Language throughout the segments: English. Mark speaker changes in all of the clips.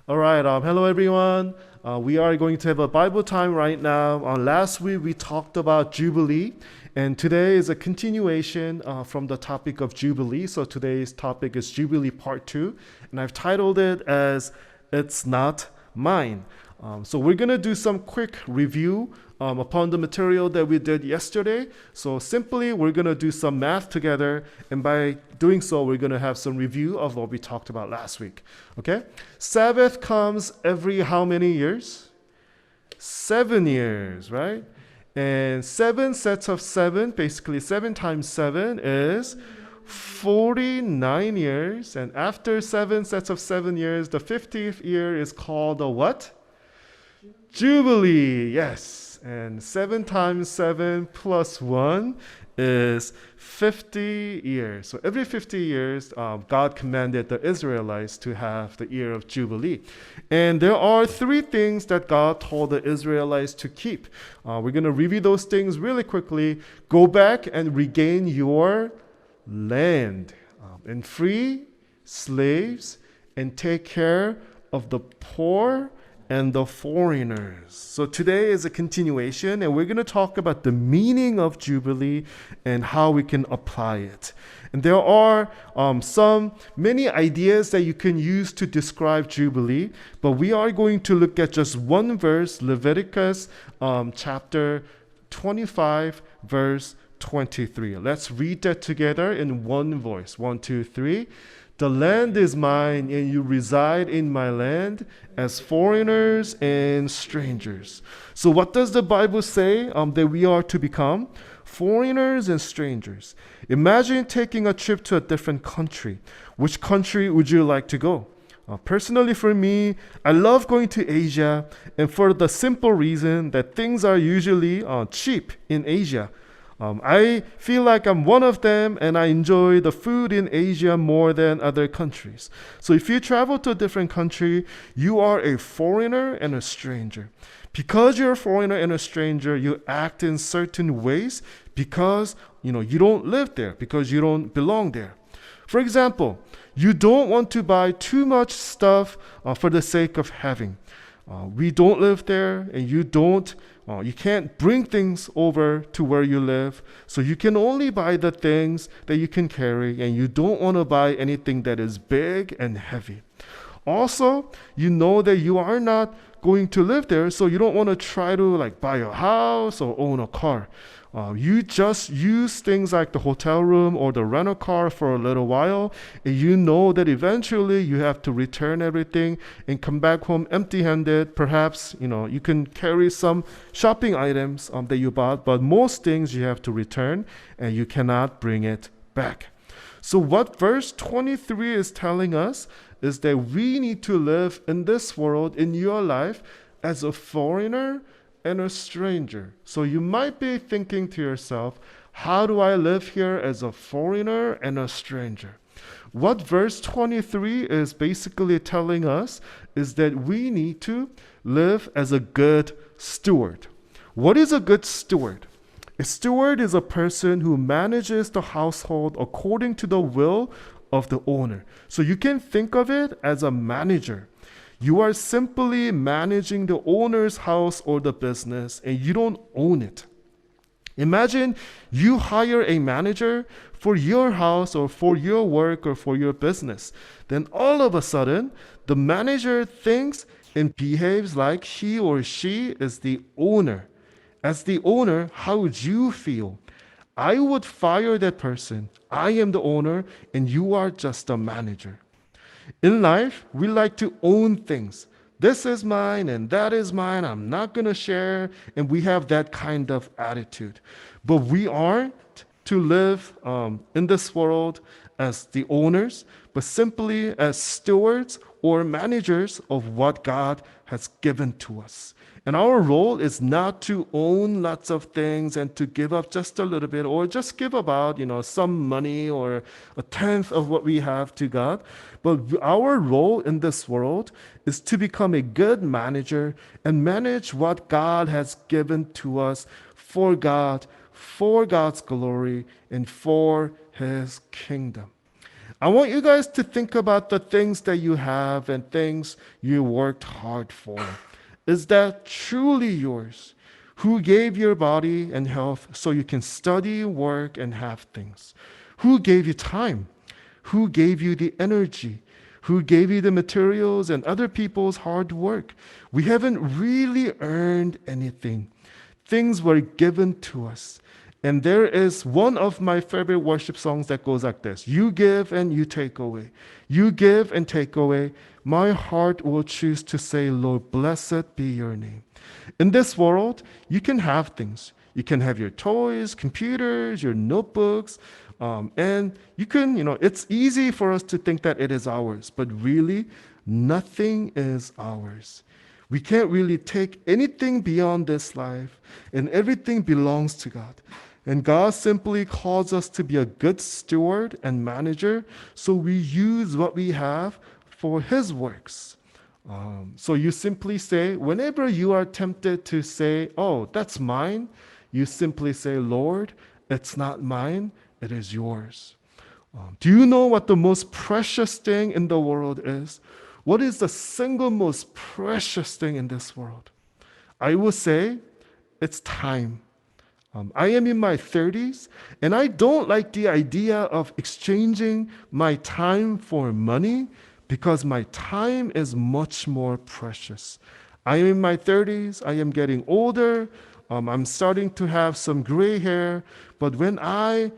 Speaker 1: All right. Hello, everyone. We are going to have a Bible time right now. Last week we talked about Jubilee, and today is a continuation from the topic of Jubilee. So today's topic is Jubilee Part 2, and I've titled it as It's Not Mine. So we're going to do some quick review upon the material that we did yesterday. So simply, we're going to do some math together, and by doing so, we're going to have some review of what we talked about last week. Okay? Sabbath comes every how many years? 7 years, right? And 7 sets of 7, basically 7 times 7 is 49 years. And after 7 sets of 7 years, the 50th year is called a what? Jubilee, yes. And 7 times 7 plus 1 is 50 years. So every 50 years, God commanded the Israelites to have the year of Jubilee. And there are 3 things that God told the Israelites to keep. We're going to review those things really quickly. Go back and regain your land and free slaves and take care of the poor and the foreigners. So today is a continuation, and we're going to talk about the meaning of Jubilee and how we can apply it. And there are many ideas that you can use to describe Jubilee, but we are going to look at just one verse, Leviticus chapter 25, verse 23. Let's read that together in one voice. 1, 2, 3. The land is mine, and you reside in my land as foreigners and strangers. So what does the Bible say that we are to become? Foreigners and strangers. Imagine taking a trip to a different country. Which country would you like to go? Personally, for me, I love going to Asia, and for the simple reason that things are usually cheap in Asia. I feel like I'm one of them, and I enjoy the food in Asia more than other countries. So if you travel to a different country, you are a foreigner and a stranger. Because you're a foreigner and a stranger, you act in certain ways because you don't live there, because you don't belong there. For example, you don't want to buy too much stuff for the sake of having. We don't live there, and you can't bring things over to where you live, so you can only buy the things that you can carry, and you don't want to buy anything that is big and heavy. Also, you know that you are not going to live there, so you don't want to try to buy a house or own a car. You just use things like the hotel room or the rental car for a little while, and you know that eventually you have to return everything and come back home empty-handed. Perhaps you can carry some shopping items that you bought, but most things you have to return and you cannot bring it back. So what verse 23 is telling us is that we need to live in this world, in your life, as a foreigner and a stranger. So you might be thinking to yourself, how do I live here as a foreigner and a stranger? What verse 23 is basically telling us is that we need to live as a good steward. What is a good steward? A steward is a person who manages the household according to the will of the owner. So you can think of it as a manager. You are simply managing the owner's house or the business, and you don't own it. Imagine you hire a manager for your house or for your work or for your business. Then all of a sudden, the manager thinks and behaves like he or she is the owner. As the owner, how would you feel? I would fire that person. I am the owner, and you are just a manager. In life, we like to own things. This is mine and that is mine. I'm not going to share. And we have that kind of attitude. But we aren't to live in this world as the owners, but simply as stewards or managers of what God has given to us. And our role is not to own lots of things and to give up just a little bit or just give about, some money or a tenth of what we have to God. But our role in this world is to become a good manager and manage what God has given to us for God, for God's glory, and for His kingdom. I want you guys to think about the things that you have and things you worked hard for. Is that truly yours? Who gave your body and health so you can study, work, and have things? Who gave you time? Who gave you the energy? Who gave you the materials and other people's hard work? We haven't really earned anything. Things were given to us. And there is one of my favorite worship songs that goes like this: You give and you take away. You give and take away. My heart will choose to say, Lord, blessed be your name. In this world, you can have things. You can have your toys, computers, your notebooks, and you can, it's easy for us to think that it is ours, but really, nothing is ours. We can't really take anything beyond this life, and everything belongs to God. And God simply calls us to be a good steward and manager, so we use what we have for His works. So you simply say, whenever you are tempted to say, oh, that's mine, you simply say, Lord, it's not mine, it is yours. Do you know what the most precious thing in the world is? What is the single most precious thing in this world? I will say it's time. I am in my 30s, and I don't like the idea of exchanging my time for money because my time is much more precious. I am in my 30s, I am getting older, I'm starting to have some gray hair, but when I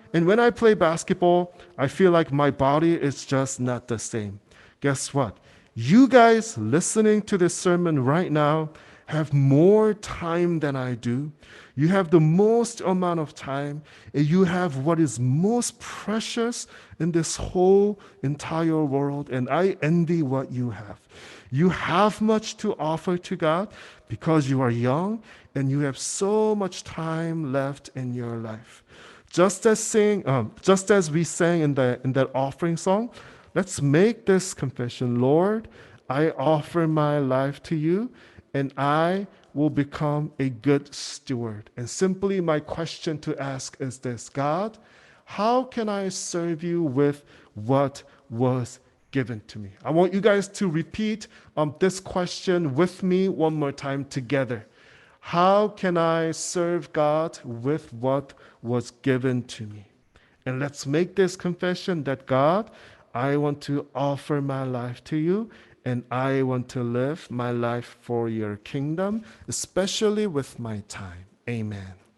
Speaker 1: play basketball, I feel like my body is just not the same. Guess what? You guys listening to this sermon right now have more time than I do. You have the most amount of time, and you have what is most precious in this whole entire world, and I envy what you have. You have much to offer to God because you are young and you have so much time left in your life. Just as we sang in that offering song, let's make this confession. Lord, I offer my life to you, and I will become a good steward. And simply my question to ask is this: God, how can I serve you with what was given to me? I want you guys to repeat this question with me one more time together. How can I serve God with what was given to me? And let's make this confession that God, I want to offer my life to you, and I want to live my life for your kingdom, especially with my time. Amen.